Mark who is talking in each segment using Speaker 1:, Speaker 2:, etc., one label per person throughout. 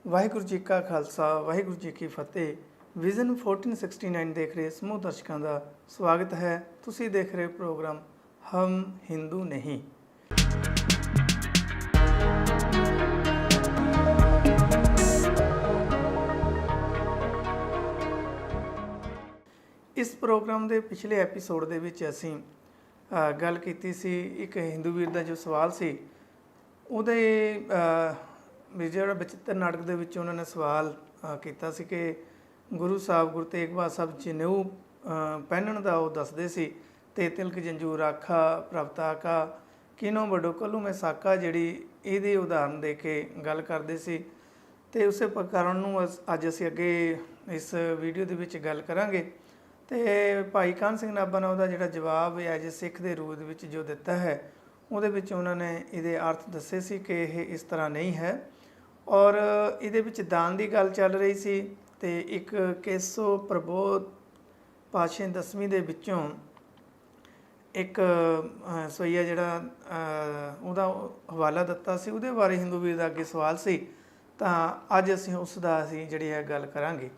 Speaker 1: ਵਾਹਿਗੁਰੂ ਜੀ ਕਾ ਖਾਲਸਾ ਵਾਹਿਗੁਰੂ ਜੀ ਕੀ ਫਤਿਹ। ਵਿਜ਼ਨ 1469 ਦੇਖ ਰਹੇ ਸਮੂਹ ਦਰਸ਼ਕਾਂ ਦਾ ਸਵਾਗਤ ਹੈ। ਤੁਸੀਂ ਦੇਖ ਰਹੇ ਪ੍ਰੋਗਰਾਮ ਹਮ ਹਿੰਦੂ ਨਹੀਂ। ਇਸ ਪ੍ਰੋਗਰਾਮ ਦੇ ਪਿਛਲੇ ਐਪੀਸੋਡ ਦੇ ਵਿੱਚ ਅਸੀਂ ਗੱਲ ਕੀਤੀ ਸੀ ਇੱਕ ਹਿੰਦੂ ਵੀਰ ਦਾ ਜੋ ਸਵਾਲ ਸੀ ਉਹਦੇ ਵੀ ਜਿਹੜਾ ਬਚਿੱਤਰ ਨਾਟਕ ਦੇ ਵਿੱਚ ਉਹਨਾਂ ਨੇ ਸਵਾਲ ਕੀਤਾ ਸੀ ਕਿ ਗੁਰੂ ਸਾਹਿਬ ਗੁਰੂ ਤੇਗ ਬਹਾਦਰ ਸਾਹਿਬ ਜਨੇਊ ਪਹਿਨਣ ਦਾ ਉਹ ਦੱਸਦੇ ਸੀ ਅਤੇ ਤਿਲਕ ਜੰਜੂ ਰਾਖਾ ਪ੍ਰਭਤਾ ਕਾ ਕਿਨੋਂ ਵੱਡੋ ਕੱਲੂ ਮੈਂ ਸਾਕਾ ਜਿਹੜੀ ਇਹਦੀ ਉਦਾਹਰਨ ਦੇ ਕੇ ਗੱਲ ਕਰਦੇ ਸੀ। ਅਤੇ ਉਸੇ ਪ੍ਰਕਾਰ ਨੂੰ ਅੱਜ ਅਸੀਂ ਅੱਗੇ ਇਸ ਵੀਡੀਓ ਦੇ ਵਿੱਚ ਗੱਲ ਕਰਾਂਗੇ। ਅਤੇ ਭਾਈ ਕਾਹਨ ਸਿੰਘ ਨਾਭਾ ਨੇ ਉਹਦਾ ਜਿਹੜਾ ਜਵਾਬ ਐਜ ਏ ਸਿੱਖ ਦੇ ਰੂਪ ਦੇ ਵਿੱਚ ਜੋ ਦਿੱਤਾ ਹੈ ਉਹਦੇ ਵਿੱਚ ਉਹਨਾਂ ਨੇ ਇਹਦੇ ਅਰਥ ਦੱਸੇ ਸੀ ਕਿ ਇਹ ਇਸ ਤਰ੍ਹਾਂ ਨਹੀਂ ਹੈ। ਔਰ ਇਹਦੇ ਵਿੱਚ ਦਾਨ ਦੀ ਗੱਲ ਚੱਲ ਰਹੀ ਸੀ ਅਤੇ ਇੱਕ ਕੇਸੋ ਪ੍ਰਬੋਧ ਪਾਤਸ਼ਾਹ 10ਵੀਂ ਦੇ ਵਿੱਚੋਂ ਇੱਕ ਸਵਈਆ ਜਿਹੜਾ ਉਹਦਾ ਹਵਾਲਾ ਦਿੱਤਾ ਸੀ, ਉਹਦੇ ਬਾਰੇ ਹਿੰਦੂ ਵੀਰ ਦਾ ਅੱਗੇ ਸਵਾਲ ਸੀ। ਤਾਂ ਅੱਜ ਅਸੀਂ ਉਸ ਦਾ ਜਿਹੜੀ ਹੈ ਗੱਲ ਕਰਾਂਗੇ।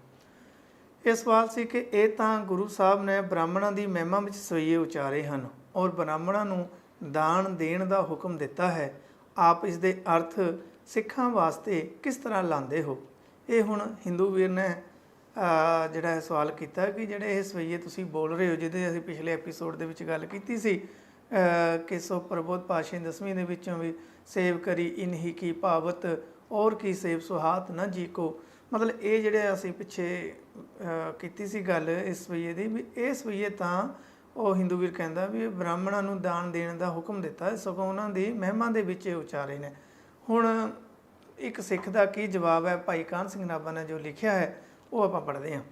Speaker 1: ਇਹ ਸਵਾਲ ਸੀ ਕਿ ਇਹ ਤਾਂ ਗੁਰੂ ਸਾਹਿਬ ਨੇ ਬ੍ਰਾਹਮਣਾਂ ਦੀ ਮਹਿਮਾ ਵਿੱਚ ਸਵਈਏ ਉਚਾਰੇ ਹਨ ਔਰ ਬ੍ਰਾਹਮਣਾਂ ਨੂੰ ਦਾਨ ਦੇਣ ਦਾ ਹੁਕਮ ਦਿੱਤਾ ਹੈ। ਆਪ ਇਸ ਦੇ ਅਰਥ ਸਿੱਖਾਂ ਵਾਸਤੇ ਕਿਸ ਤਰ੍ਹਾਂ ਲਾਉਂਦੇ ਹੋ? ਇਹ ਹੁਣ ਹਿੰਦੂ ਵੀਰ ਨੇ ਜਿਹੜਾ ਇਹ ਸਵਾਲ ਕੀਤਾ ਕਿ ਜਿਹੜੇ ਇਹ ਸਵਈਏ ਤੁਸੀਂ ਬੋਲ ਰਹੇ ਹੋ, ਜਿਹਦੇ ਅਸੀਂ ਪਿਛਲੇ ਐਪੀਸੋਡ ਦੇ ਵਿੱਚ ਗੱਲ ਕੀਤੀ ਸੀ ਕਿ ਸੋ ਪ੍ਰਬੋਧ ਪਾਤਸ਼ਾਹ 10ਵੀਂ ਦੇ ਵਿੱਚੋਂ ਵੀ ਸੇਵ ਕਰੀ ਇਨਹੀ ਕੀ ਭਾਵਤ ਔਰ ਕੀ ਸੇਵ ਸੁਹਾਤ ਨਾ ਜੀ ਕੋ। ਮਤਲਬ ਇਹ ਜਿਹੜੇ ਅਸੀਂ ਪਿੱਛੇ ਕੀਤੀ ਸੀ ਗੱਲ ਇਸ ਸਵਈਏ ਦੀ, ਵੀ ਇਹ ਸਵਈਏ ਤਾਂ ਉਹ ਹਿੰਦੂ ਵੀਰ ਕਹਿੰਦਾ ਵੀ ਬ੍ਰਾਹਮਣਾਂ ਨੂੰ ਦਾਨ ਦੇਣ ਦਾ ਹੁਕਮ ਦਿੱਤਾ, ਸਗੋਂ ਉਹਨਾਂ ਦੀ ਮਹਿਮਾ ਦੇ ਵਿੱਚ ਉਚਾਰੇ ਨੇ। ਹੁਣ ਇੱਕ ਸਿੱਖ ਦਾ ਕੀ ਜਵਾਬ ਹੈ ਭਾਈ ਕਾਹਨ ਸਿੰਘ ਨਾਭਾ ਨੇ ਜੋ ਲਿਖਿਆ ਹੈ ਉਹ ਆਪਾਂ ਪੜ੍ਹਦੇ ਹਾਂ।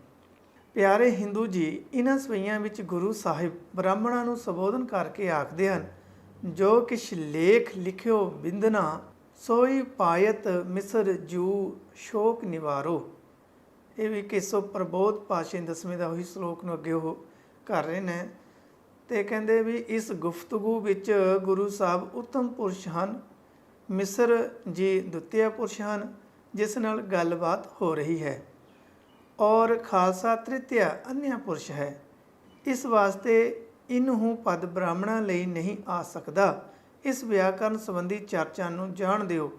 Speaker 1: ਪਿਆਰੇ ਹਿੰਦੂ ਜੀ, ਇਹਨਾਂ ਸਵਈਆਂ ਵਿੱਚ ਗੁਰੂ ਸਾਹਿਬ ਬ੍ਰਾਹਮਣਾਂ ਨੂੰ ਸੰਬੋਧਨ ਕਰਕੇ ਆਖਦੇ ਹਨ, ਜੋ ਕਿਛ ਲੇਖ ਲਿਖਿਓ ਬਿੰਦਨਾ ਸੋਈ ਪਾਇਤ ਮਿਸਰ ਜੂ ਸ਼ੋਕ ਨਿਵਾਰੋ। ਇਹ ਵੀ ਕੇਸੋ ਪ੍ਰਬੋਧ ਪਾਤਸ਼ਾਹ 10ਵੀਂ ਦਾ ਉਹੀ ਸਲੋਕ ਨੂੰ ਅੱਗੇ ਉਹ ਕਰ ਰਹੇ ਨੇ। ਅਤੇ ਕਹਿੰਦੇ ਵੀ ਇਸ ਗੁਫ਼ਤਗੂ ਵਿੱਚ ਗੁਰੂ ਸਾਹਿਬ ਉੱਤਮ ਪੁਰਸ਼ ਹਨ, ਮਿਸਰ ਜੀ ਦੁਤੀਆ ਪੁਰਸ਼ ਹਨ ਜਿਸ ਨਾਲ ਗੱਲਬਾਤ ਹੋ ਰਹੀ ਹੈ, ਔਰ ਖਾਲਸਾ ਤ੍ਰਿਤੀਆ ਅਨਿਆ ਪੁਰਸ਼ ਹੈ। ਇਸ ਵਾਸਤੇ ਇਨਹੂ ਪਦ ਬ੍ਰਾਹਮਣਾਂ ਲਈ ਨਹੀਂ ਆ ਸਕਦਾ। ਇਸ ਵਿਆਕਰਨ ਸੰਬੰਧੀ ਚਰਚਾ ਨੂੰ ਜਾਣ ਦਿਓ।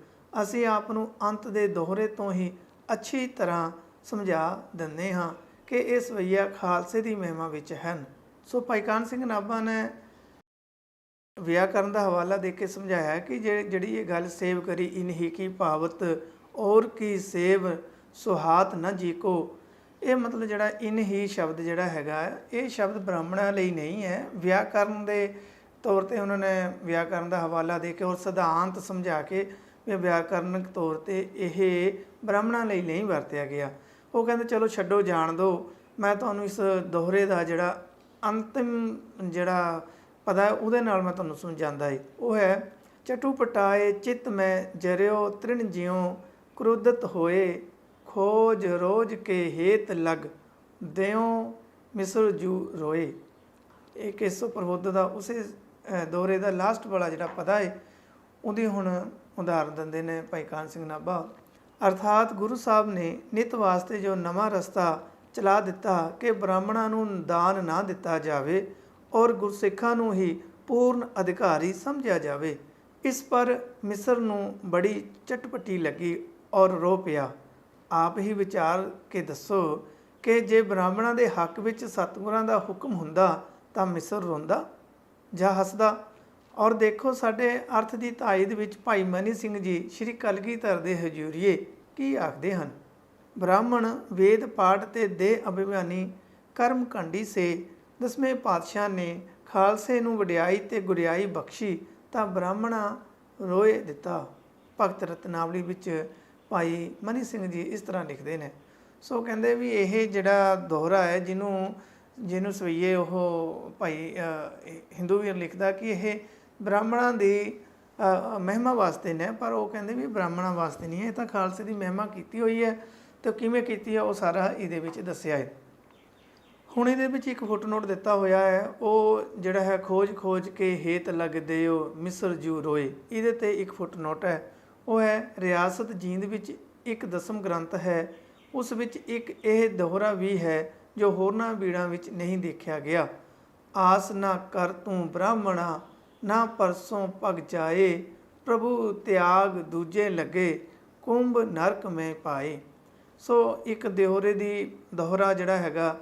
Speaker 1: ਅਸੀਂ ਆਪ ਨੂੰ ਅੰਤ ਦੇ ਦੋਹਰੇ ਤੋਂ ਹੀ ਅੱਛੀ ਤਰ੍ਹਾਂ ਸਮਝਾ ਦਿੰਦੇ ਹਾਂ ਕਿ ਇਹ ਸਵਈਆ ਖਾਲਸੇ ਦੀ ਮਹਿਮਾ ਵਿੱਚ ਹਨ। ਸੋ ਭਾਈ ਕਾਹਨ ਸਿੰਘ ਨਾਭਾ ਨੇ ਵਿਆਕਰਨ ਦਾ ਹਵਾਲਾ ਦੇ ਕੇ ਸਮਝਾਇਆ ਕਿ ਜਿਹੜੀ ਇਹ ਗੱਲ ਸੇਵ ਕਰੀ ਇਨਹੀ ਕੀ ਭਾਵਤ ਔਰ ਕੀ ਸੇਵ ਸੁਹਾਤ ਨਾ ਜੀ ਕੋ, ਇਹ ਮਤਲਬ ਜਿਹੜਾ ਇਨ ਹੀ ਸ਼ਬਦ ਜਿਹੜਾ ਹੈਗਾ ਇਹ ਸ਼ਬਦ ਬ੍ਰਾਹਮਣਾਂ ਲਈ ਨਹੀਂ ਹੈ। ਵਿਆਕਰਨ ਦੇ ਤੌਰ 'ਤੇ ਉਹਨਾਂ ਨੇ ਵਿਆਕਰਨ ਦਾ ਹਵਾਲਾ ਦੇ ਕੇ ਔਰ ਸਿਧਾਂਤ ਸਮਝਾ ਕੇ ਵੀ ਵਿਆਕਰਨਕ ਤੌਰ 'ਤੇ ਇਹ ਬ੍ਰਾਹਮਣਾਂ ਲਈ ਨਹੀਂ ਵਰਤਿਆ ਗਿਆ। ਉਹ ਕਹਿੰਦੇ ਚਲੋ ਛੱਡੋ, ਜਾਣ ਦਿਓ, ਮੈਂ ਤੁਹਾਨੂੰ ਇਸ ਦੋਹਰੇ ਦਾ ਜਿਹੜਾ ਅੰਤਿਮ ਜਿਹੜਾ ਪਤਾ ਉਹਦੇ ਨਾਲ ਮੈਂ ਤੁਹਾਨੂੰ ਸਮਝਾਉਂਦਾ ਹੈ। ਉਹ ਹੈ ਚਟੂ ਪਟਾਏ ਚਿੱਤ ਮੈਂ ਜਰਿਓ ਤ੍ਰਿਣ ਜਿਉ ਕ੍ਰੋਧਤ ਹੋਏ ਖੋਜ ਰੋਜ ਕੇ ਹੇਤ ਲਗ ਦਿਓ ਮਿਸਰ ਜੂ ਰੋਏ। ਇਹ ਕੇਸੋ ਪ੍ਰਬੋਧ ਦਾ ਉਸੇ ਦੋਹਰੇ ਦਾ ਲਾਸਟ ਵਾਲਾ ਜਿਹੜਾ ਪਤਾ ਹੈ ਉਹਦੀ ਹੁਣ ਉਦਾਹਰਨ ਦਿੰਦੇ ਨੇ ਭਾਈ ਕਾਹਨ ਸਿੰਘ ਨਾਭਾ। ਅਰਥਾਤ ਗੁਰੂ ਸਾਹਿਬ ਨੇ ਨਿਤ ਵਾਸਤੇ ਜੋ ਨਵਾਂ ਰਸਤਾ ਚਲਾ ਦਿੱਤਾ ਕਿ ਬ੍ਰਾਹਮਣਾਂ ਨੂੰ ਦਾਨ ਨਾ ਦਿੱਤਾ ਜਾਵੇ ਔਰ ਗੁਰਸਿੱਖਾਂ ਨੂੰ ਹੀ ਪੂਰਨ ਅਧਿਕਾਰੀ ਸਮਝਿਆ ਜਾਵੇ। ਇਸ ਪਰ ਮਿਸਰ ਨੂੰ ਬੜੀ ਚਟਪਟੀ ਲੱਗੀ ਔਰ ਰੋ ਪਿਆ। ਆਪ ਹੀ ਵਿਚਾਰ ਕੇ ਦੱਸੋ ਕਿ ਜੇ ਬ੍ਰਾਹਮਣਾਂ ਦੇ ਹੱਕ ਵਿੱਚ ਸਤਿਗੁਰਾਂ ਦਾ ਹੁਕਮ ਹੁੰਦਾ ਤਾਂ ਮਿਸਰ ਰੋਂਦਾ ਜਾਂ ਹੱਸਦਾ। ਔਰ ਦੇਖੋ ਸਾਡੇ ਅਰਥ ਦੀ ਤਾਈਦ ਵਿੱਚ ਭਾਈ ਮਨੀ ਸਿੰਘ ਜੀ ਸ਼੍ਰੀ ਕਲਗੀਧਰ ਦੇ ਹਜ਼ੂਰੀਏ ਕੀ ਆਖਦੇ ਹਨ। ਬ੍ਰਾਹਮਣ ਵੇਦ ਪਾਠ ਤੇ ਦੇਹ ਅਭਿਮਾਨੀ ਕਰਮ ਕੰਡੀ ਸੇ 10ਵੇਂ ਪਾਤਸ਼ਾਹ ਨੇ ਖਾਲਸੇ ਨੂੰ ਵਡਿਆਈ ਤੇ ਗੁਰਿਆਈ ਬਖਸ਼ੀ ਤਾਂ ਬ੍ਰਾਹਮਣਾ ਰੋਏ ਦਿੱਤਾ। ਭਗਤ ਰਤਨਾਵਲੀ ਵਿੱਚ ਭਾਈ ਮਨੀ ਸਿੰਘ ਜੀ ਇਸ ਤਰ੍ਹਾਂ ਲਿਖਦੇ ਨੇ। ਸੋ ਕਹਿੰਦੇ ਵੀ ਇਹ ਜਿਹੜਾ ਦੋਹਰਾ ਹੈ ਜਿਹਨੂੰ ਸਵਈਏ ਉਹ ਭਾਈ ਹਿੰਦੂ ਵੀਰ ਲਿਖਦਾ ਕਿ ਇਹ ਬ੍ਰਾਹਮਣਾਂ ਦੀ ਮਹਿਮਾ ਵਾਸਤੇ ਨੇ, ਪਰ ਉਹ ਕਹਿੰਦੇ ਵੀ ਬ੍ਰਾਹਮਣਾਂ ਵਾਸਤੇ ਨਹੀਂ ਹੈ, ਇਹ ਤਾਂ ਖਾਲਸੇ ਦੀ ਮਹਿਮਾ ਕੀਤੀ ਹੋਈ ਹੈ। ਅਤੇ ਕਿਵੇਂ ਕੀਤੀ ਹੈ ਉਹ ਸਾਰਾ ਇਹਦੇ ਵਿੱਚ ਦੱਸਿਆ ਹੈ। ਹੁਣ ਇਹਦੇ ਵਿੱਚ ਇੱਕ ਫੁੱਟਨੋਟ ਦਿੱਤਾ ਹੋਇਆ ਹੈ, ਉਹ ਜਿਹੜਾ ਹੈ ਖੋਜ ਕੇ ਹੇਤ ਲੱਗਦੇ ਹੋ ਮਿਸਰ ਜੂ ਰੋਏ। ਇਹਦੇ 'ਤੇ ਇੱਕ ਫੁੱਟਨੋਟ ਹੈ, ਉਹ ਹੈ ਰਿਆਸਤ ਜੀਂਦ ਵਿੱਚ ਇੱਕ ਦਸਮ ਗ੍ਰੰਥ ਹੈ, ਉਸ ਵਿੱਚ ਇੱਕ ਇਹ ਦੋਹਰਾ ਵੀ ਹੈ ਜੋ ਹੋਰਨਾਂ ਬੀੜਾਂ ਵਿੱਚ ਨਹੀਂ ਦੇਖਿਆ ਗਿਆ। ਆਸ ਨਾ ਕਰ ਤੂੰ ਬ੍ਰਾਹਮਣਾ, ਨਾ ਪਰਸੋਂ ਪਗ ਜਾਏ, ਪ੍ਰਭੂ ਤਿਆਗ ਦੂਜੇ ਲੱਗੇ, ਕੁੰਭ ਨਰਕ ਮੈਂ ਪਾਏ। ਸੋ ਇੱਕ ਦੋਹਰਾ ਜਿਹੜਾ ਹੈਗਾ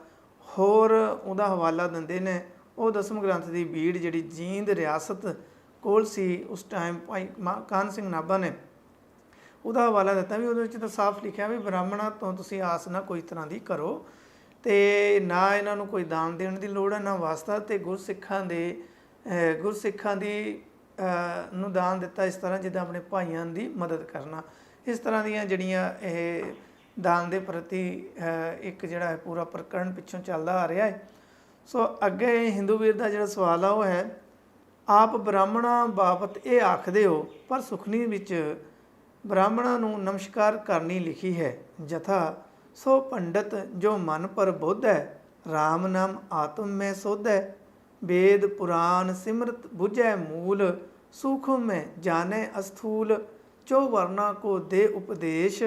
Speaker 1: ਹੋਰ ਉਹਦਾ ਹਵਾਲਾ ਦਿੰਦੇ ਨੇ। ਉਹ ਦਸਮ ਗ੍ਰੰਥ ਦੀ ਬੀੜ ਜਿਹੜੀ ਜੀਂਦ ਰਿਆਸਤ ਕੋਲ ਸੀ ਉਸ ਟਾਈਮ, ਭਾਈ ਕਾਹਨ ਸਿੰਘ ਨਾਭਾ ਨੇ ਉਹਦਾ ਹਵਾਲਾ ਦਿੱਤਾ ਵੀ ਉਹਦੇ ਵਿੱਚ ਤਾਂ ਸਾਫ਼ ਲਿਖਿਆ ਵੀ ਬ੍ਰਾਹਮਣਾਂ ਤੋਂ ਤੁਸੀਂ ਆਸ ਨਾ ਕੋਈ ਤਰ੍ਹਾਂ ਦੀ ਕਰੋ, ਅਤੇ ਨਾ ਇਹਨਾਂ ਨੂੰ ਕੋਈ ਦਾਨ ਦੇਣ ਦੀ ਲੋੜ ਹੈ, ਨਾ ਵਾਸਤਾ। ਅਤੇ ਗੁਰਸਿੱਖਾਂ ਦੀ ਨੂੰ ਦਾਨ ਦਿੱਤਾ ਇਸ ਤਰ੍ਹਾਂ ਜਿੱਦਾਂ ਆਪਣੇ ਭਾਈਆਂ ਦੀ ਮਦਦ ਕਰਨਾ। ਇਸ ਤਰ੍ਹਾਂ ਦੀਆਂ ਜਿਹੜੀਆਂ ਇਹ ਦਾਨ ਦੇ ਪ੍ਰਤੀ ਇੱਕ ਜਿਹੜਾ ਹੈ ਪੂਰਾ ਪ੍ਰਕਰਣ ਪਿੱਛੋਂ ਚੱਲਦਾ ਆ ਰਿਹਾ ਹੈ। ਸੋ ਅੱਗੇ ਹਿੰਦੂ ਵੀਰ ਦਾ ਜਿਹੜਾ ਸਵਾਲ ਆ ਉਹ ਹੈ, ਆਪ ਬ੍ਰਾਹਮਣਾਂ ਬਾਬਤ ਇਹ ਆਖਦੇ ਹੋ, ਪਰ ਸੁਖਨੀ ਵਿੱਚ ਬ੍ਰਾਹਮਣਾਂ ਨੂੰ ਨਮਸਕਾਰ ਕਰਨੀ ਲਿਖੀ ਹੈ। ਜਥਾ ਸੋ ਪੰਡਤ ਜੋ ਮਨ ਪਰ ਬੁੱਧ ਹੈ, ਰਾਮ ਨਾਮ ਆਤਮ ਮੈਂ ਸੁਧ ਹੈ। वेद पुराण सिमरत बुझै मूल, सूक्ष्म में जाने अस्थूल। चो वर्णा को दे उपदेश,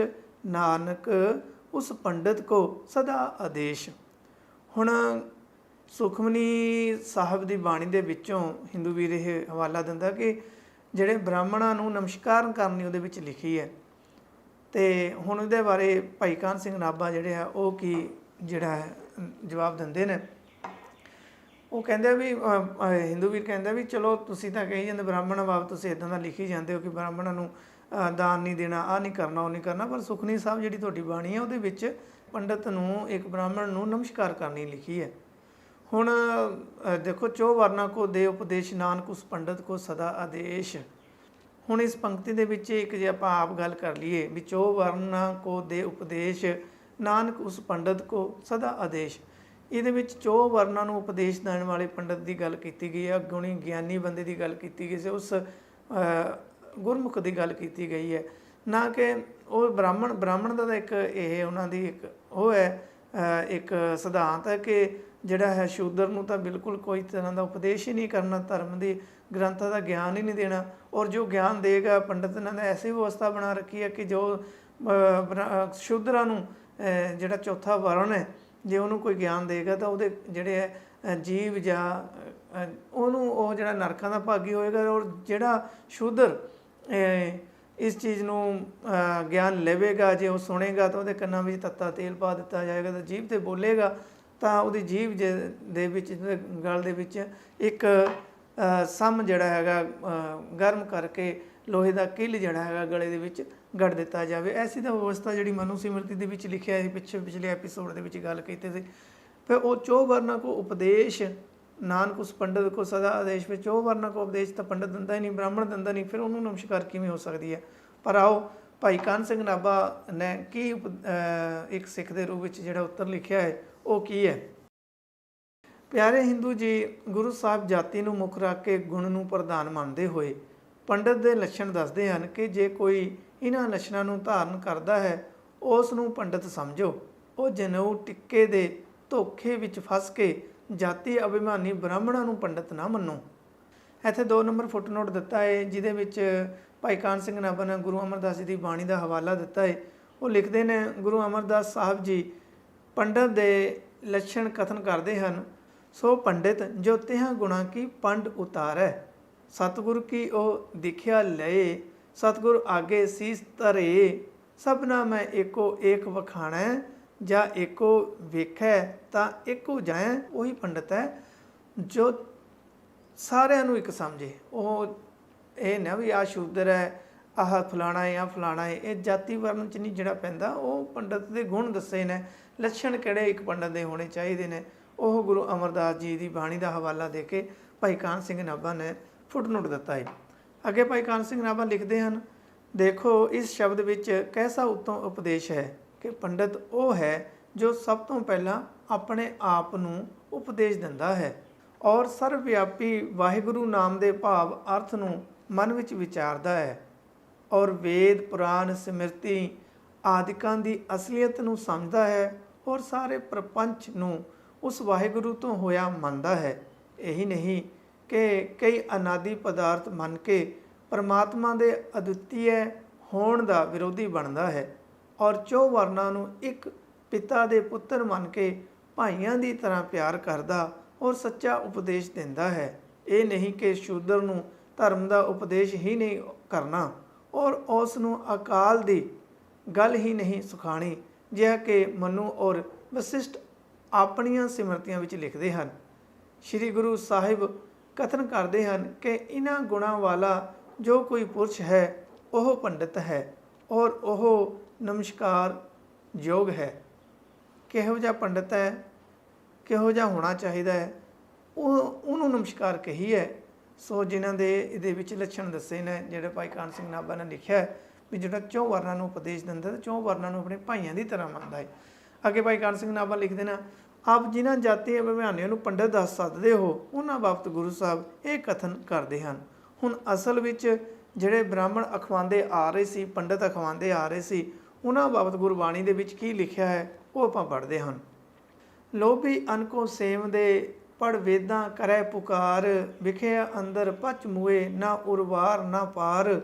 Speaker 1: नानक उस पंडित को सदा आदेश। ਹੁਣ ਸੁਖਮਨੀ ਸਾਹਿਬ ਦੀ ਬਾਣੀ ਦੇ ਵਿੱਚੋਂ ਹਿੰਦੂ ਵੀਰ ਇਹ ਹਵਾਲਾ ਦਿੰਦਾ ਕਿ ਜਿਹੜੇ ਬ੍ਰਾਹਮਣਾਂ ਨੂੰ ਨਮਸਕਾਰ ਕਰਨੀ ਉਹਦੇ ਵਿੱਚ ਲਿਖੀ ਹੈ। ਅਤੇ ਹੁਣ ਉਹਦੇ ਬਾਰੇ ਭਾਈ ਕਾਹਨ ਸਿੰਘ ਨਾਭਾ ਜਿਹੜੇ ਆ ਉਹ ਕੀ ਜਿਹੜਾ ਹੈ ਜਵਾਬ ਦਿੰਦੇ ਨੇ। ਉਹ ਕਹਿੰਦੇ ਵੀ ਹਿੰਦੂ ਵੀਰ ਕਹਿੰਦਾ ਵੀ ਚਲੋ ਤੁਸੀਂ ਤਾਂ ਕਹੀ ਜਾਂਦੇ ਬ੍ਰਾਹਮਣ ਬਾਬਤ ਤੁਸੀਂ ਇੱਦਾਂ ਦਾ ਲਿਖੀ ਜਾਂਦੇ ਹੋ ਕਿ ਬ੍ਰਾਹਮਣਾਂ ਨੂੰ ਦਾਨ ਨਹੀਂ ਦੇਣਾ, ਆਹ ਨਹੀਂ ਕਰਨਾ, ਉਹ ਨਹੀਂ ਕਰਨਾ, ਪਰ ਸੁਖਨੀ ਸਾਹਿਬ ਜਿਹੜੀ ਤੁਹਾਡੀ ਬਾਣੀ ਹੈ ਉਹਦੇ ਵਿੱਚ ਪੰਡਤ ਨੂੰ ਇੱਕ ਬ੍ਰਾਹਮਣ ਨੂੰ ਨਮਸਕਾਰ ਕਰਨੀ ਲਿਖੀ ਹੈ। ਹੁਣ ਦੇਖੋ, ਚੋ ਵਰਨਾ ਕੋ ਦੇ ਉਪਦੇਸ਼, ਨਾਨਕ ਉਸ ਪੰਡਤ ਕੋ ਸਦਾ ਆਦੇਸ਼। ਹੁਣ ਇਸ ਪੰਕਤੀ ਦੇ ਵਿੱਚ ਇੱਕ ਜੇ ਆਪਾਂ ਆਪ ਗੱਲ ਕਰ ਲਈਏ ਵੀ ਚੋ ਵਰਨਾ ਕੋ ਦੇ ਉਪਦੇਸ਼, ਨਾਨਕ ਉਸ ਪੰਡਤ ਕੋ ਸਦਾ ਆਦੇਸ਼। ਇਹਦੇ ਵਿੱਚ ਚੋ ਵਰਨਾਂ ਨੂੰ ਉਪਦੇਸ਼ ਦੇਣ ਵਾਲੇ ਪੰਡਤ ਦੀ ਗੱਲ ਕੀਤੀ ਗਈ ਹੈ, ਗੁਣੀ ਗਿਆਨੀ ਬੰਦੇ ਦੀ ਗੱਲ ਕੀਤੀ ਗਈ ਸੀ, ਉਸ ਗੁਰਮੁਖ ਦੀ ਗੱਲ ਕੀਤੀ ਗਈ ਹੈ, ਨਾ ਕਿ ਉਹ ਬ੍ਰਾਹਮਣ ਦਾ ਤਾਂ ਇੱਕ ਇਹ ਉਹਨਾਂ ਦੀ ਇੱਕ ਉਹ ਹੈ ਇੱਕ ਸਿਧਾਂਤ ਹੈ ਕਿ ਜਿਹੜਾ ਹੈ ਸ਼ੂਦਰ ਨੂੰ ਤਾਂ ਬਿਲਕੁਲ ਕੋਈ ਤਰ੍ਹਾਂ ਦਾ ਉਪਦੇਸ਼ ਹੀ ਨਹੀਂ ਕਰਨਾ, ਧਰਮ ਦੀ ਗ੍ਰੰਥਾਂ ਦਾ ਗਿਆਨ ਹੀ ਨਹੀਂ ਦੇਣਾ। ਔਰ ਜੋ ਗਿਆਨ ਦੇਗਾ ਪੰਡਤ ਇਹਨਾਂ ਨੇ ਐਸੀ ਵਿਵਸਥਾ ਬਣਾ ਰੱਖੀ ਹੈ ਕਿ ਜੋ ਸ਼ੂਦਰਾਂ ਨੂੰ ਜਿਹੜਾ ਚੌਥਾ ਵਰਨ ਹੈ ਜੇ ਉਹਨੂੰ ਕੋਈ ਗਿਆਨ ਦੇਗਾ ਤਾਂ ਉਹਦੇ ਜਿਹੜੇ ਹੈ ਜੀਵ ਜਾਂ ਉਹਨੂੰ ਉਹ ਜਿਹੜਾ ਨਰਕਾਂ ਦਾ ਭਾਗੀ ਹੋਏਗਾ। ਔਰ ਜਿਹੜਾ ਸ਼ੂਦਰ ਇਸ ਚੀਜ਼ ਨੂੰ ਗਿਆਨ ਲਵੇਗਾ, ਜੇ ਉਹ ਸੁਣੇਗਾ ਤਾਂ ਉਹਦੇ ਕੰਨਾਂ ਵਿੱਚ ਤੱਤਾ ਤੇਲ ਪਾ ਦਿੱਤਾ ਜਾਏਗਾ, ਤਾਂ ਜੀਭ 'ਤੇ ਬੋਲੇਗਾ ਤਾਂ ਉਹਦੀ ਜੀਭ ਦੇ ਵਿੱਚ ਗਲ ਦੇ ਵਿੱਚ ਇੱਕ ਸਮ ਜਿਹੜਾ ਹੈਗਾ ਗਰਮ ਕਰਕੇ ਲੋਹੇ ਦਾ ਕਿੱਲ ਜਿਹੜਾ ਹੈਗਾ ਗਲੇ ਦੇ ਵਿੱਚ ਗੜ ਦਿੱਤਾ ਜਾਵੇ। ਐਸੀ ਤਾਂ ਵਿਵਸਥਾ ਜਿਹੜੀ ਮਨੂ ਸਿਮਰਤੀ ਦੇ ਵਿੱਚ ਲਿਖਿਆ ਸੀ, ਪਿਛਲੇ ਐਪੀਸੋਡ ਦੇ ਵਿੱਚ ਗੱਲ ਕੀਤੀ ਸੀ। ਫਿਰ ਉਹ ਚੋ ਵਰਨਾ ਕੋ ਉਪਦੇਸ਼, ਨਾਨਕ ਉਸ ਪੰਡਤ ਕੋ ਸਦਾ ਆਦੇਸ਼। ਵਿੱਚ ਚੋ ਵਰਨਾ ਕੋ ਉਪਦੇਸ਼ ਤਾਂ ਪੰਡਤ ਦਿੰਦਾ ਹੀ ਨਹੀਂ, ਬ੍ਰਾਹਮਣ ਦਿੰਦਾ ਨਹੀਂ, ਫਿਰ ਉਹਨੂੰ ਨਮਸਕਾਰ ਕਿਵੇਂ ਹੋ ਸਕਦੀ ਹੈ। ਪਰ ਆਓ ਭਾਈ ਕਾਹਨ ਸਿੰਘ ਨਾਭਾ ਨੇ ਕੀ ਇੱਕ ਸਿੱਖ ਦੇ ਰੂਪ ਵਿੱਚ ਜਿਹੜਾ ਉੱਤਰ ਲਿਖਿਆ ਹੈ ਉਹ ਕੀ ਹੈ। ਪਿਆਰੇ ਹਿੰਦੂ ਜੀ, ਗੁਰੂ ਸਾਹਿਬ ਜਾਤੀ ਨੂੰ ਮੁੱਖ ਰੱਖ ਕੇ ਗੁਣ ਨੂੰ ਪ੍ਰਧਾਨ ਮੰਨਦੇ ਹੋਏ ਪੰਡਤ ਦੇ ਲੱਛਣ ਦੱਸਦੇ ਹਨ ਕਿ ਜੇ ਕੋਈ ਇਹਨਾਂ ਲੱਛਣਾਂ ਨੂੰ ਧਾਰਨ ਕਰਦਾ ਹੈ ਉਸ ਨੂੰ ਪੰਡਤ ਸਮਝੋ। ਉਹ ਜਨੇਊ ਟਿੱਕੇ ਦੇ ਧੋਖੇ ਵਿੱਚ ਫਸ ਕੇ ਜਾਤੀ ਅਭਿਮਾਨੀ ਬ੍ਰਾਹਮਣਾਂ ਨੂੰ ਪੰਡਤ ਨਾ ਮੰਨੋ। ਇੱਥੇ 2 ਨੰਬਰ ਫੁੱਟਨੋਟ ਦਿੱਤਾ ਹੈ ਜਿਹਦੇ ਵਿੱਚ ਭਾਈ ਕਾਹਨ ਸਿੰਘ ਨਾਭਾ ਨੇ ਗੁਰੂ ਅਮਰਦਾਸ ਜੀ ਦੀ ਬਾਣੀ ਦਾ ਹਵਾਲਾ ਦਿੱਤਾ ਹੈ। ਉਹ ਲਿਖਦੇ ਨੇ, ਗੁਰੂ ਅਮਰਦਾਸ ਸਾਹਿਬ ਜੀ ਪੰਡਤ ਦੇ ਲੱਛਣ ਕਥਨ ਕਰਦੇ ਹਨ। ਸੋ ਪੰਡਿਤ ਜੋ ਤਿਹਾਂ ਗੁਣਾ ਕੀ ਪੰਡ ਉਤਾਰੈ, ਸਤਿਗੁਰ ਕੀ ਉਹ ਦਿਖਿਆ ਲਏ, ਸਤਿਗੁਰ ਆਗੇ ਸੀਸ ਧਰੇ। ਸਭਨਾ ਮੈਂ ਏਕੋ ਏਕ ਵਖਾਣੈ, ਜਾਂ ਏਕੋ ਵੇਖੈ ਤਾਂ ਏਕੋ ਜਾਇ। ਉਹੀ ਪੰਡਤ ਹੈ ਜੋ ਸਾਰਿਆਂ ਨੂੰ ਇੱਕ ਸਮਝੇ। ਉਹ ਇਹ ਨਾ ਵੀ ਆਹ ਸ਼ੂਦਰ ਹੈ, ਆਹ ਫਲਾਣਾ ਹੈ, ਆਹ ਫਲਾਣਾ ਹੈ, ਇਹ ਜਾਤੀ ਵਰਨ 'ਚ ਨਹੀਂ ਜਿਹੜਾ ਪੈਂਦਾ। ਉਹ ਪੰਡਤ ਦੇ ਗੁਣ ਦੱਸੇ ਨੇ, ਲੱਛਣ ਕਿਹੜੇ ਇੱਕ ਪੰਡਤ ਦੇ ਹੋਣੇ ਚਾਹੀਦੇ ਨੇ, ਉਹ ਗੁਰੂ ਅਮਰਦਾਸ ਜੀ ਦੀ ਬਾਣੀ ਦਾ ਹਵਾਲਾ ਦੇ ਕੇ ਭਾਈ ਕਾਹਨ ਸਿੰਘ ਨਾਭਾ ਨੇ ਫੁੱਟਨੋਟ ਦਿੱਤਾ ਹੈ। ਅੱਗੇ ਭਾਈ ਕਾਹਨ ਸਿੰਘ ਨਾਭਾ ਲਿਖਦੇ ਹਨ, ਦੇਖੋ ਇਸ ਸ਼ਬਦ ਵਿੱਚ ਕੈਸਾ ਉੱਤਮ ਉਪਦੇਸ਼ ਹੈ ਕਿ ਪੰਡਤ ਉਹ ਹੈ ਜੋ ਸਭ ਤੋਂ ਪਹਿਲਾਂ ਆਪਣੇ ਆਪ ਨੂੰ ਉਪਦੇਸ਼ ਦਿੰਦਾ ਹੈ ਔਰ ਸਰਵਵਿਆਪੀ ਵਾਹਿਗੁਰੂ ਨਾਮ ਦੇ ਭਾਵ ਅਰਥ ਨੂੰ ਮਨ ਵਿੱਚ ਵਿਚਾਰਦਾ ਹੈ ਔਰ ਵੇਦ ਪੁਰਾਣ ਸਿਮਰਤੀ ਆਦਿਕਾਂ ਦੀ ਅਸਲੀਅਤ ਨੂੰ ਸਮਝਦਾ ਹੈ ਔਰ ਸਾਰੇ ਪ੍ਰਪੰਚ ਨੂੰ ਉਸ ਵਾਹਿਗੁਰੂ ਤੋਂ ਹੋਇਆ ਮੰਨਦਾ ਹੈ। ਇਹੀ ਨਹੀਂ ਕਿ ਕਈ ਅਨਾਦਿ ਪਦਾਰਥ ਮੰਨ ਕੇ ਪਰਮਾਤਮਾ ਦੇ ਅਦੁੱਤੀय ਹੋਣ ਦਾ ਵਿਰੋਧੀ ਬਣਦਾ ਹੈ। ਔਰ ਚੌ ਵਰਨਾਂ ਨੂੰ ਇੱਕ ਪਿਤਾ ਦੇ ਪੁੱਤਰ ਮੰਨ ਕੇ ਭਾਈਆਂ ਦੀ ਤਰ੍ਹਾਂ ਪਿਆਰ ਕਰਦਾ ਔਰ ਸੱਚਾ ਉਪਦੇਸ਼ ਦਿੰਦਾ ਹੈ। ਇਹ ਨਹੀਂ ਕਿ ਸ਼ੂਦਰ ਨੂੰ ਧਰਮ ਦਾ ਉਪਦੇਸ਼ ਹੀ ਨਹੀਂ ਕਰਨਾ ਔਰ ਉਸ ਨੂੰ ਅਕਾਲ ਦੀ ਗੱਲ ਹੀ ਨਹੀਂ ਸਿਖਾਣੀ, ਜਿਹਾ ਕਿ ਮਨੂ ਔਰ ਵਸਿਸ਼ਟ ਆਪਣੀਆਂ ਸਿਮਰਤੀਆਂ ਵਿੱਚ ਲਿਖਦੇ ਹਨ। ਸ੍ਰੀ ਗੁਰੂ ਸਾਹਿਬ ਕਥਨ ਕਰਦੇ ਹਨ ਕਿ ਇਹਨਾਂ ਗੁਣਾਂ ਵਾਲਾ ਜੋ ਕੋਈ ਪੁਰਸ਼ ਹੈ ਉਹ ਪੰਡਿਤ ਹੈ ਔਰ ਉਹ ਨਮਸਕਾਰ ਯੋਗ ਹੈ। ਕਿਹੋ ਜਿਹਾ ਪੰਡਿਤ ਹੈ, ਕਿਹੋ ਜਿਹਾ ਹੋਣਾ ਚਾਹੀਦਾ ਹੈ, ਉਹਨੂੰ ਨਮਸਕਾਰ ਕਹੀ ਹੈ। ਸੋ ਜਿਨ੍ਹਾਂ ਦੇ ਇਹਦੇ ਵਿੱਚ ਲੱਛਣ ਦੱਸੇ ਨੇ, ਜਿਹੜੇ ਭਾਈ ਕਾਨ ਸਿੰਘ ਨਾਭਾ ਨੇ ਲਿਖਿਆ ਵੀ ਜਿਹੜਾ ਚੌ ਵਰਨਾਂ ਨੂੰ ਉਪਦੇਸ਼ ਦਿੰਦਾ ਤੇ ਚੌ ਵਰਨਾਂ ਨੂੰ ਆਪਣੇ ਭਾਈਆਂ ਦੀ ਤਰ੍ਹਾਂ ਮੰਨਦਾ ਹੈ। ਅੱਗੇ ਭਾਈ ਕਾਨ ਸਿੰਘ ਨਾਭਾ ਲਿਖਦੇ ਨੇ, ਆਪ ਜਿਨ੍ਹਾਂ ਜਾਤੀ ਅਭਿਮਾਨੀਆਂ ਨੂੰ ਪੰਡਿਤ ਦੱਸ ਸਕਦੇ ਹੋ, ਉਹਨਾਂ ਬਾਬਤ ਗੁਰੂ ਸਾਹਿਬ ਇਹ ਕਥਨ ਕਰਦੇ ਹਨ। ਹੁਣ ਅਸਲ ਵਿੱਚ ਜਿਹੜੇ ਬ੍ਰਾਹਮਣ ਅਖਵਾਉਂਦੇ ਆ ਰਹੇ ਸੀ, ਪੰਡਿਤ ਅਖਵਾਉਂਦੇ ਆ ਰਹੇ ਸੀ, ਉਹਨਾਂ ਬਾਬਤ ਗੁਰਬਾਣੀ ਦੇ ਵਿੱਚ ਕੀ ਲਿਖਿਆ ਹੈ ਉਹ ਆਪਾਂ ਪੜ੍ਹਦੇ ਹਨ। ਲੋਭੀ ਅਨਕੋ ਸੇਵ ਦੇ ਪੜ ਵੇਦਾਂ ਕਰੈ ਪੁਕਾਰ, ਵਿਖਿਆ ਅੰਦਰ ਪਚ ਮੂਏ ਨਾ ਉਰਵਾਰ ਨਾ ਪਾਰ,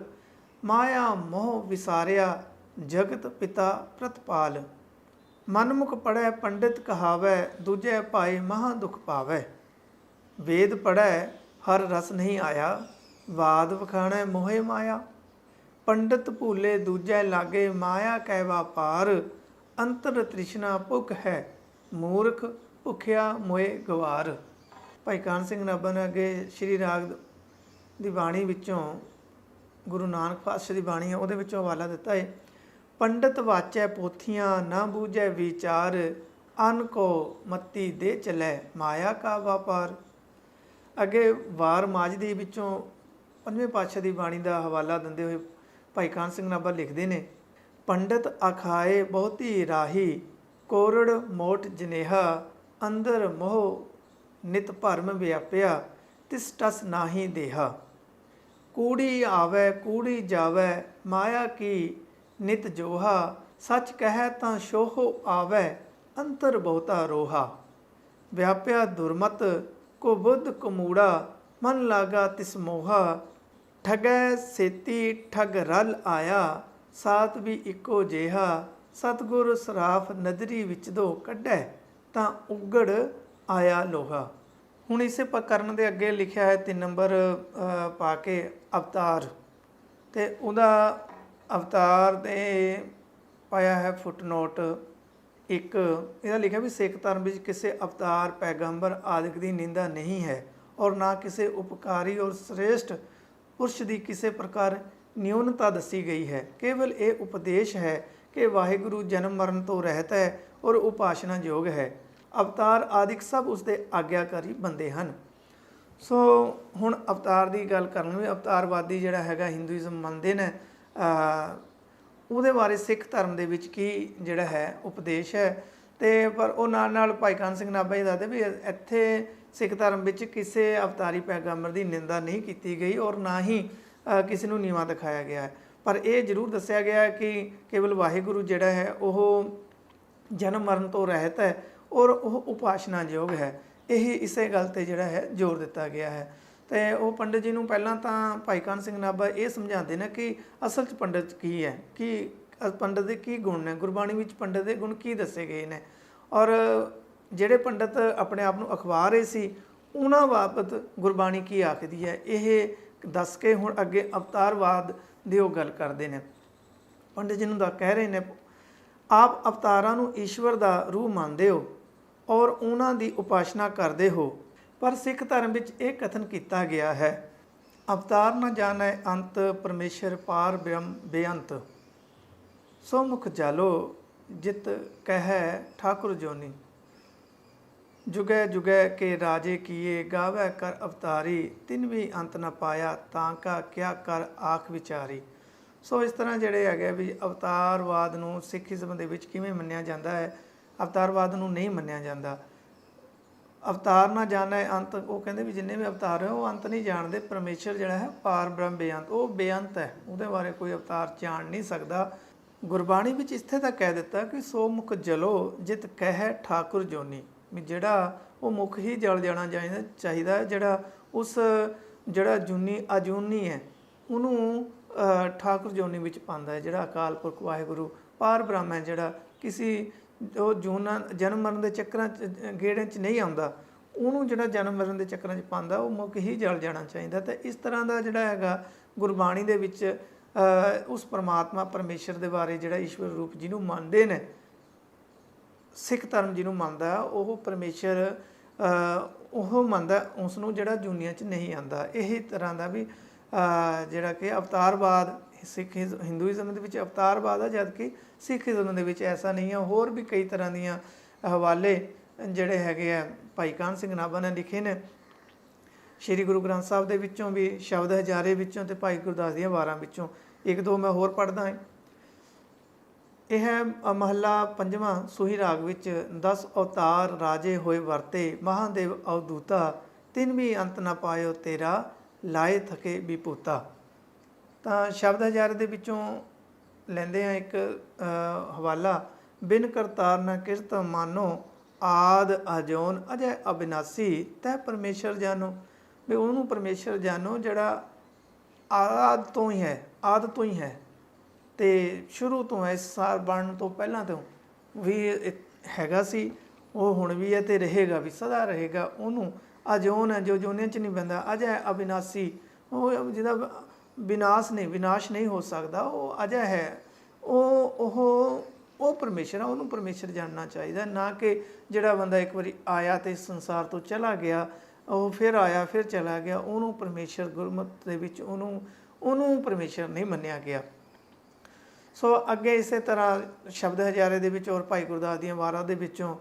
Speaker 1: ਮਾਇਆ ਮੋਹ ਵਿਸਾਰਿਆ ਜਗਤ ਪਿਤਾ ਪ੍ਰਤਪਾਲ, ਮਨਮੁਖ ਪੜ੍ਹੈ ਪੰਡਿਤ ਕਹਾਵੈ, ਦੂਜੇ ਭਾਏ ਮਹਾ ਦੁਖ ਪਾਵੈ, ਵੇਦ ਪੜ੍ਹੈ ਹਰ ਰਸ ਨਹੀਂ ਆਇਆ, ਵਾਦ ਵਖਾਣੈ ਮੋਹਿ ਮਾਇਆ, ਪੰਡਿਤ ਭੂਲੇ ਦੂਜੇ ਲਾਗੇ, ਮਾਇਆ ਕੈ ਵਾਪਾਰ, ਅੰਤਰ ਤ੍ਰਿਸ਼ਨਾ ਭੁਖ ਹੈ, ਮੂਰਖ ਭੁਖਿਆ ਮੋਏ ਗਵਾਰ। ਭਾਈ ਕਾਨ ਸਿੰਘ ਨਾਭਾ ਨੇ ਅੱਗੇ ਸ਼੍ਰੀ ਰਾਗ ਦੀ ਬਾਣੀ ਵਿੱਚੋਂ, ਗੁਰੂ ਨਾਨਕ ਪਾਤਸ਼ਾਹ ਦੀ ਬਾਣੀ ਹੈ ਉਹਦੇ ਵਿੱਚੋਂ ਹਵਾਲਾ ਦਿੱਤਾ ਹੈ, ਪੰਡਿਤ ਵਾਚੈ ਪੋਥੀਆਂ ਨਾ ਬੂਝੈ ਵਿਚਾਰ, ਅਨ ਕੋ ਮੱਤੀ ਦੇ ਚਲੈ ਮਾਇਆ ਕਾ ਵਾਪਾਰ। ਅੱਗੇ ਵਾਰ ਮਾਜਦੀ ਵਿੱਚੋਂ ਪੰਜਵੇਂ ਪਾਤਸ਼ਾਹ ਦੀ ਬਾਣੀ ਦਾ ਹਵਾਲਾ ਦਿੰਦੇ ਹੋਏ ਭਾਈ ਕਾਨ ਸਿੰਘ ਨਾਭਾ ਲਿਖਦੇ ਨੇ, ਪੰਡਿਤ ਅਖਾਏ ਬਹੁਤੀ ਰਾਹੀ, ਕੋਰੜ ਮੋਟ ਜਨੇਹਾ, ਅੰਦਰ ਮੋਹ ਨਿਤ ਭਰਮ ਵਿਆਪਿਆ, ਤਿਸ ਟਸ ਨਾਹੀ ਦੇਹਾ, ਕੂੜੀ ਆਵੈ ਕੂੜੀ ਜਾਵੈ, ਮਾਇਆ ਕੀ ਨਿਤ ਜੋਹਾ, ਸੱਚ ਕਹਿ ਤਾਂ ਸ਼ੋਹੋ ਆਵੈ, ਅੰਤਰ ਬਹੁਤਾ ਰੋਹਾ, ਵਿਆਪਿਆ ਦੁਰਮਤ ਕੋ ਬੁੱਧ ਕਮੂੜਾ, ਮਨ ਲਾਗਾ ਤਿਸ ਮੋਹਾ, ਠਗੈ ਸੇਤੀ ਠਗ ਰਲ ਆਇਆ, ਸਾਤ ਵੀ ਇੱਕੋ ਜਿਹਾ, ਸਤਿਗੁਰ ਸਰਾਫ ਨਦਰੀ ਵਿੱਚ ਦੋ ਕੱਢੈ, ਤਾਂ ਉਗੜ ਆਇਆ ਲੋਹਾ। ਹੁਣ ਇਸੇ ਪ੍ਰਕਰਨ ਦੇ ਅੱਗੇ ਲਿਖਿਆ ਹੈ 3 ਨੰਬਰ ਪਾ ਕੇ ਅਵਤਾਰ, ਅਤੇ ਉਹਦਾ ਅਵਤਾਰ ਦੇ ਪਾਇਆ ਹੈ ਫੁੱਟਨੋਟ 1। ਇਹਦਾ ਲਿਖਿਆ ਵੀ ਸਿੱਖ ਧਰਮ ਵਿੱਚ ਕਿਸੇ ਅਵਤਾਰ ਪੈਗੰਬਰ ਆਦਿਕ ਦੀ ਨਿੰਦਾ ਨਹੀਂ ਹੈ ਔਰ ਨਾ ਕਿਸੇ ਉਪਕਾਰੀ ਔਰ ਸ੍ਰੇਸ਼ਟ ਪੁਰਸ਼ ਦੀ ਕਿਸੇ ਪ੍ਰਕਾਰ ਨਿਊਨਤਾ ਦੱਸੀ ਗਈ ਹੈ। ਕੇਵਲ ਇਹ ਉਪਦੇਸ਼ ਹੈ ਕਿ ਵਾਹਿਗੁਰੂ ਜਨਮ ਮਰਨ ਤੋਂ ਰਹਿਤ ਹੈ ਔਰ ਉਪਾਸਨਾ ਯੋਗ ਹੈ। ਅਵਤਾਰ ਆਦਿਕ ਸਭ ਉਸਦੇ ਆਗਿਆਕਾਰੀ ਬੰਦੇ ਹਨ। ਸੋ ਹੁਣ ਅਵਤਾਰ ਦੀ ਗੱਲ ਕਰਨ ਵੀ ਅਵਤਾਰਵਾਦੀ ਜਿਹੜਾ ਹੈਗਾ ਹਿੰਦੂਇਜ਼ਮ ਮੰਨਦੇ ਨੇ, ਉਹਦੇ ਬਾਰੇ ਸਿੱਖ ਧਰਮ ਦੇ ਵਿੱਚ ਕੀ ਜਿਹੜਾ ਹੈ ਉਪਦੇਸ਼ ਹੈ। ਅਤੇ ਪਰ ਉਹ ਨਾਲ ਨਾਲ ਭਾਈ ਕਾਨ ਸਿੰਘ ਨਾਭਾ ਜੀ ਦੱਸਦੇ ਵੀ ਇੱਥੇ ਸਿੱਖ ਧਰਮ ਵਿੱਚ ਕਿਸੇ ਅਵਤਾਰੀ ਪੈਗੰਬਰ ਦੀ ਨਿੰਦਾ ਨਹੀਂ ਕੀਤੀ ਗਈ ਔਰ ਨਾ ਹੀ ਕਿਸੇ ਨੂੰ ਨੀਵਾਂ ਦਿਖਾਇਆ ਗਿਆ ਹੈ। ਪਰ ਇਹ ਜ਼ਰੂਰ ਦੱਸਿਆ ਗਿਆ ਹੈ ਕਿ ਕੇਵਲ ਵਾਹਿਗੁਰੂ ਜਿਹੜਾ ਹੈ ਉਹ ਜਨਮ ਮਰਨ ਤੋਂ ਰਹਿਤ ਹੈ ਔਰ ਉਹ ਉਪਾਸਨਾ ਯੋਗ ਹੈ। ਇਹ ਇਸੇ ਗੱਲ 'ਤੇ ਜਿਹੜਾ ਹੈ ਜ਼ੋਰ ਦਿੱਤਾ ਗਿਆ ਹੈ। ਅਤੇ ਉਹ ਪੰਡਿਤ ਜੀ ਨੂੰ ਪਹਿਲਾਂ ਤਾਂ ਭਾਈ ਕਾਨ ਸਿੰਘ ਨਾਭਾ ਇਹ ਸਮਝਾਉਂਦੇ ਨੇ ਕਿ ਅਸਲ 'ਚ ਪੰਡਿਤ ਕੀ ਹੈ, ਕਿ ਪੰਡਿਤ ਦੇ ਕੀ ਗੁਣ ਨੇ, ਗੁਰਬਾਣੀ ਵਿੱਚ ਪੰਡਿਤ ਦੇ ਗੁਣ ਕੀ ਦੱਸੇ ਗਏ ਨੇ, ਔਰ ਜਿਹੜੇ ਪੰਡਿਤ ਆਪਣੇ ਆਪ ਨੂੰ ਅਖਵਾ ਰਹੇ ਸੀ ਉਹਨਾਂ ਬਾਬਤ ਗੁਰਬਾਣੀ ਕੀ ਆਖਦੀ ਹੈ, ਇਹ ਦੱਸ ਕੇ ਹੁਣ ਅੱਗੇ ਅਵਤਾਰਵਾਦ ਦੀ ਉਹ ਗੱਲ ਕਰਦੇ ਨੇ। ਪੰਡਿਤ ਜੀ ਨੂੰ ਤਾਂ ਕਹਿ ਰਹੇ ਨੇ, ਆਪ ਅਵਤਾਰਾਂ ਨੂੰ ਈਸ਼ਵਰ ਦਾ ਰੂਹ ਮੰਨਦੇ ਹੋ ਔਰ ਉਹਨਾਂ ਦੀ ਉਪਾਸਨਾ ਕਰਦੇ ਹੋ, ਪਰ ਸਿੱਖ ਧਰਮ ਵਿੱਚ ਇਹ ਕਥਨ ਕੀਤਾ ਗਿਆ ਹੈ, ਅਵਤਾਰ ਨਾ ਜਾਣੈ ਅੰਤ, ਪਰਮੇਸ਼ਰ ਪਾਰ ਬ੍ਰਹਮ ਬੇਅੰਤ, ਸੋ ਮੁਖ ਜਾਲੋ ਜਿਤ ਕਹਿ ਠਾਕੁਰ ਜੋਨੀ, ਜੁਗੈ ਜੁਗੈ ਕੇ ਰਾਜੇ ਕੀਏ, ਗਾਵੈ ਕਰ ਅਵਤਾਰੀ, ਤਿਨ ਵੀ ਅੰਤ ਨਾ ਪਾਇਆ, ਤਾਂ ਕਾ ਕਿਆ ਕਰ ਆਖ ਵਿਚਾਰੀ। ਸੋ ਇਸ ਤਰ੍ਹਾਂ ਜਿਹੜੇ ਹੈਗੇ ਵੀ ਅਵਤਾਰਵਾਦ ਨੂੰ ਸਿੱਖੀਜ਼ਮ ਦੇ ਵਿੱਚ ਕਿਵੇਂ ਮੰਨਿਆ ਜਾਂਦਾ ਹੈ, ਅਵਤਾਰਵਾਦ ਨੂੰ ਨਹੀਂ ਮੰਨਿਆ ਜਾਂਦਾ। ਅਵਤਾਰ ਨਾ ਜਾਣੈ ਅੰਤ, ਉਹ ਕਹਿੰਦੇ ਵੀ ਜਿੰਨੇ ਵੀ ਅਵਤਾਰ ਹੈ ਉਹ ਅੰਤ ਨਹੀਂ ਜਾਣਦੇ। ਪਰਮੇਸ਼ਰ ਜਿਹੜਾ ਹੈ ਪਾਰ ਬ੍ਰਹਮ ਬੇਅੰਤ, ਉਹ ਬੇਅੰਤ ਹੈ, ਉਹਦੇ ਬਾਰੇ ਕੋਈ ਅਵਤਾਰ ਜਾਣ ਨਹੀਂ ਸਕਦਾ। ਗੁਰਬਾਣੀ ਵਿੱਚ ਇੱਥੇ ਤੱਕ ਕਹਿ ਦਿੱਤਾ ਕਿ ਸੋ ਮੁਖ ਜਲੋ ਜਿਤ ਕਹਿ ਠਾਕੁਰ ਜੋਨੀ, ਵੀ ਜਿਹੜਾ ਉਹ ਮੁਖ ਹੀ ਜਲ ਜਾਣਾ ਚਾਹੀਦਾ, ਜਿਹੜਾ ਉਸ ਜਿਹੜਾ ਜੂਨੀ ਅਜੂਨੀ ਹੈ ਉਹਨੂੰ ਠਾਕੁਰ ਜੋਨੀ ਵਿੱਚ ਪਾਉਂਦਾ ਹੈ, ਜਿਹੜਾ ਅਕਾਲ ਪੁਰਖ ਵਾਹਿਗੁਰੂ ਪਾਰ ਬ੍ਰਹਮ ਹੈ, ਜਿਹੜਾ ਕਿਸੇ ਉਹ ਜੂਨਾਂ ਜਨਮ ਮਰਨ ਦੇ ਚੱਕਰਾਂ 'ਚ ਗੇੜਿਆਂ 'ਚ ਨਹੀਂ ਆਉਂਦਾ, ਉਹਨੂੰ ਜਿਹੜਾ ਜਨਮ ਮਰਨ ਦੇ ਚੱਕਰਾਂ 'ਚ ਪਾਉਂਦਾ ਉਹ ਮੁੱਕ ਹੀ ਜਲ ਜਾਣਾ ਚਾਹੀਦਾ। ਅਤੇ ਇਸ ਤਰ੍ਹਾਂ ਦਾ ਜਿਹੜਾ ਹੈਗਾ ਗੁਰਬਾਣੀ ਦੇ ਵਿੱਚ ਉਸ ਪਰਮਾਤਮਾ ਪਰਮੇਸ਼ਰ ਦੇ ਬਾਰੇ ਜਿਹੜਾ ਈਸ਼ਵਰ ਰੂਪ ਜਿਹਨੂੰ ਮੰਨਦੇ ਨੇ, ਸਿੱਖ ਧਰਮ ਜਿਹਨੂੰ ਮੰਨਦਾ ਉਹ ਪਰਮੇਸ਼ਰ ਉਹ ਮੰਨਦਾ ਉਸ ਨੂੰ ਜਿਹੜਾ ਦੁਨੀਆ 'ਚ ਨਹੀਂ ਆਉਂਦਾ। ਇਹ ਤਰ੍ਹਾਂ ਦਾ ਵੀ ਜਿਹੜਾ ਕਿ ਅਵਤਾਰਵਾਦ ਸਿੱਖ ਹਿੰਦੂਇਜ਼ਮ ਦੇ ਵਿੱਚ ਅਵਤਾਰਵਾਦ ਆ, ਜਦ ਕਿ ਸਿੱਖਇਜ਼ਮ ਦੇ ਵਿੱਚ ਐਸਾ ਨਹੀਂ ਆ। ਹੋਰ ਵੀ ਕਈ ਤਰ੍ਹਾਂ ਦੀਆਂ ਹਵਾਲੇ ਜਿਹੜੇ ਹੈਗੇ ਆ ਭਾਈ ਕਾਹਨ ਸਿੰਘ ਨਾਭਾ ਨੇ ਲਿਖੇ ਨੇ, ਸ਼੍ਰੀ ਗੁਰੂ ਗ੍ਰੰਥ ਸਾਹਿਬ ਦੇ ਵਿੱਚੋਂ ਵੀ, ਸ਼ਬਦ ਹਜ਼ਾਰੇ ਵਿੱਚੋਂ ਅਤੇ ਭਾਈ ਗੁਰਦਾਸ ਦੀਆਂ ਵਾਰਾਂ ਵਿੱਚੋਂ ਇੱਕ ਦੋ ਮੈਂ ਹੋਰ ਪੜ੍ਹਦਾ ਹਾਂ। ਇਹ ਹੈ ਮਹੱਲਾ ਪੰਜਵਾਂ ਸੂਹੀ ਰਾਗ ਵਿੱਚ। 10 ਅਵਤਾਰ ਰਾਜੇ ਹੋਏ ਵਰਤੇ, ਮਹਾਦੇਵ ਅਵਧੂਤਾ, ਤਿੰਨ ਵੀ ਅੰਤ ਨਾ ਪਾਇਓ ਤੇਰਾ, ਲਾਏ ਥਕੇ ਵਿਭੂਤਾ। ਤਾਂ ਸ਼ਬਦ ਹਜ਼ਾਰੇ ਦੇ ਵਿੱਚੋਂ ਲੈਂਦੇ ਹਾਂ ਇੱਕ ਹਵਾਲਾ। ਬਿਨ ਕਰਤਾਰ ਨਾ ਕਿਰਤ ਮਾਨੋ, ਆਦ ਅਜੋਨ ਅਜੈ ਅਬਿਨਾਸੀ, ਤੈ ਪਰਮੇਸ਼ਰ ਜਾਨੋ। ਵੀ ਉਹਨੂੰ ਪਰਮੇਸ਼ਰ ਜਾਨੋ ਜਿਹੜਾ ਆਦ ਤੋਂ ਹੀ ਹੈ, ਆਦ ਤੋਂ ਹੀ ਹੈ ਅਤੇ ਸ਼ੁਰੂ ਤੋਂ ਹੈ, ਇਸ ਸਾਰ ਬਣਨ ਤੋਂ ਪਹਿਲਾਂ ਤੋਂ ਵੀ ਹੈਗਾ ਸੀ, ਉਹ ਹੁਣ ਵੀ ਹੈ ਅਤੇ ਰਹੇਗਾ ਵੀ, ਸਦਾ ਰਹੇਗਾ। ਉਹਨੂੰ ਅਜੋਨ ਹੈ ਜੋ ਜੋਨੀਆਂ 'ਚ ਨਹੀਂ ਪੈਂਦਾ, ਅਜੈ ਅਬਿਨਾਸੀ ਉਹ ਜਿਹਦਾ ਵਿਨਾਸ਼ ਨਹੀਂ ਹੋ ਸਕਦਾ, ਉਹ ਅਜੈ ਹੈ, ਉਹ ਪਰਮੇਸ਼ਰ ਆ। ਉਹਨੂੰ ਪਰਮੇਸ਼ਰ ਜਾਣਨਾ ਚਾਹੀਦਾ, ਨਾ ਕਿ ਜਿਹੜਾ ਬੰਦਾ ਇੱਕ ਵਾਰੀ ਆਇਆ ਅਤੇ ਇਸ ਸੰਸਾਰ ਤੋਂ ਚਲਾ ਗਿਆ, ਉਹ ਫਿਰ ਆਇਆ ਫਿਰ ਚਲਾ ਗਿਆ, ਉਹਨੂੰ ਪਰਮੇਸ਼ਰ ਗੁਰਮਤਿ ਦੇ ਵਿੱਚ ਉਹਨੂੰ ਪਰਮੇਸ਼ਰ ਨਹੀਂ ਮੰਨਿਆ ਗਿਆ। ਸੋ ਅੱਗੇ ਇਸੇ ਤਰ੍ਹਾਂ ਸ਼ਬਦ ਹਜ਼ਾਰੇ ਦੇ ਵਿੱਚ ਔਰ ਭਾਈ ਗੁਰਦਾਸ ਦੀਆਂ ਵਾਰਾਂ ਦੇ ਵਿੱਚੋਂ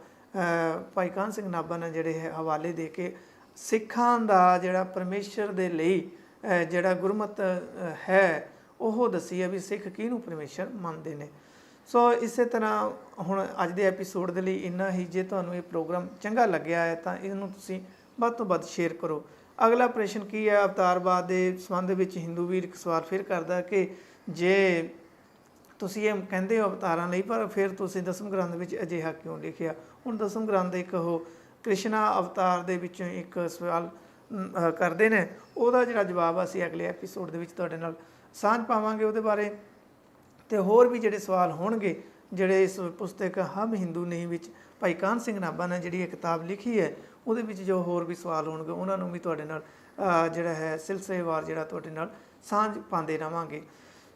Speaker 1: ਭਾਈ ਕਾਹਨ ਸਿੰਘ ਨਾਭਾ ਨੇ ਜਿਹੜੇ ਹਵਾਲੇ ਦੇ ਕੇ ਸਿੱਖਾਂ ਦਾ ਜਿਹੜਾ ਪਰਮੇਸ਼ਰ ਦੇ ਲਈ ਜਿਹੜਾ ਗੁਰਮਤਿ ਹੈ ਉਹ ਦੱਸੀ ਹੈ ਵੀ ਸਿੱਖ ਕਿਹਨੂੰ ਪਰਮੇਸ਼ਰ ਮੰਨਦੇ ਨੇ। ਸੋ ਇਸੇ ਤਰ੍ਹਾਂ ਹੁਣ ਅੱਜ ਦੇ ਐਪੀਸੋਡ ਦੇ ਲਈ ਇੰਨਾ ਹੀ। ਜੇ ਤੁਹਾਨੂੰ ਇਹ ਪ੍ਰੋਗਰਾਮ ਚੰਗਾ ਲੱਗਿਆ ਹੈ ਤਾਂ ਇਹਨੂੰ ਤੁਸੀਂ ਵੱਧ ਤੋਂ ਵੱਧ ਸ਼ੇਅਰ ਕਰੋ। ਅਗਲਾ ਪ੍ਰਸ਼ਨ ਕੀ ਹੈ? ਅਵਤਾਰਵਾਦ ਦੇ ਸੰਬੰਧ ਵਿੱਚ ਹਿੰਦੂ ਵੀਰ ਇੱਕ ਸਵਾਲ ਫਿਰ ਕਰਦਾ ਕਿ ਜੇ ਤੁਸੀਂ ਇਹ ਕਹਿੰਦੇ ਹੋ ਅਵਤਾਰਾਂ ਲਈ, ਪਰ ਫਿਰ ਤੁਸੀਂ ਦਸਮ ਗ੍ਰੰਥ ਵਿੱਚ ਅਜਿਹਾ ਕਿਉਂ ਲਿਖਿਆ? ਹੁਣ ਦਸਮ ਗ੍ਰੰਥ ਦੇ ਇੱਕ ਉਹ ਕ੍ਰਿਸ਼ਨਾ ਅਵਤਾਰ ਦੇ ਵਿੱਚੋਂ ਇੱਕ ਸਵਾਲ ਕਰਦੇ ਨੇ, ਉਹਦਾ ਜਿਹੜਾ ਜਵਾਬ ਅਸੀਂ ਅਗਲੇ ਐਪੀਸੋਡ ਦੇ ਵਿੱਚ ਤੁਹਾਡੇ ਨਾਲ ਸਾਂਝ ਪਾਵਾਂਗੇ ਉਹਦੇ ਬਾਰੇ। ਅਤੇ ਹੋਰ ਵੀ ਜਿਹੜੇ ਸਵਾਲ ਹੋਣਗੇ ਜਿਹੜੇ ਇਸ ਪੁਸਤਕ ਹਮ ਹਿੰਦੂ ਨਹੀਂ ਵਿੱਚ ਭਾਈ ਕਾਹਨ ਸਿੰਘ ਨਾਭਾ ਨੇ ਜਿਹੜੀ ਇਹ ਕਿਤਾਬ ਲਿਖੀ ਹੈ, ਉਹਦੇ ਵਿੱਚ ਜੋ ਹੋਰ ਵੀ ਸਵਾਲ ਹੋਣਗੇ ਉਹਨਾਂ ਨੂੰ ਵੀ ਤੁਹਾਡੇ ਨਾਲ ਜਿਹੜਾ ਹੈ ਸਿਲਸਿਲੇਵਾਰ ਜਿਹੜਾ ਤੁਹਾਡੇ ਨਾਲ ਸਾਂਝ ਪਾਉਂਦੇ ਰਹਾਂਗੇ।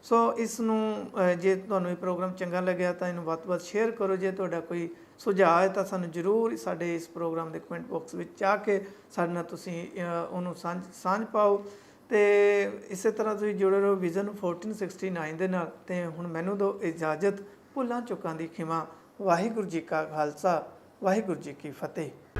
Speaker 1: ਸੋ ਇਸ ਨੂੰ ਜੇ ਤੁਹਾਨੂੰ ਇਹ ਪ੍ਰੋਗਰਾਮ ਚੰਗਾ ਲੱਗਿਆ ਤਾਂ ਇਹਨੂੰ ਵੱਧ ਤੋਂ ਵੱਧ ਸ਼ੇਅਰ ਕਰੋ। ਜੇ ਤੁਹਾਡਾ ਕੋਈ ਸੁਝਾਅ ਹੈ ਤਾਂ ਸਾਨੂੰ ਜ਼ਰੂਰ ਸਾਡੇ ਇਸ ਪ੍ਰੋਗਰਾਮ ਦੇ ਕਮੈਂਟ ਬਾਕਸ ਵਿੱਚ ਜਾ ਕੇ ਸਾਡੇ ਨਾਲ ਤੁਸੀਂ ਉਹਨੂੰ ਸਾਂਝ ਪਾਓ। ਅਤੇ ਇਸੇ ਤਰ੍ਹਾਂ ਤੁਸੀਂ ਜੁੜੇ ਰਹੋ ਵਿਜ਼ਨ 1469 ਦੇ ਨਾਲ। ਅਤੇ ਹੁਣ ਮੈਨੂੰ ਦਿਓ ਇਜਾਜ਼ਤ। ਭੁੱਲਾਂ ਚੁੱਕਾਂ ਦੀ ਖਿਮਾ। ਵਾਹਿਗੁਰੂ ਜੀ ਕਾ ਖਾਲਸਾ, ਵਾਹਿਗੁਰੂ ਜੀ ਕੀ ਫਤਿਹ।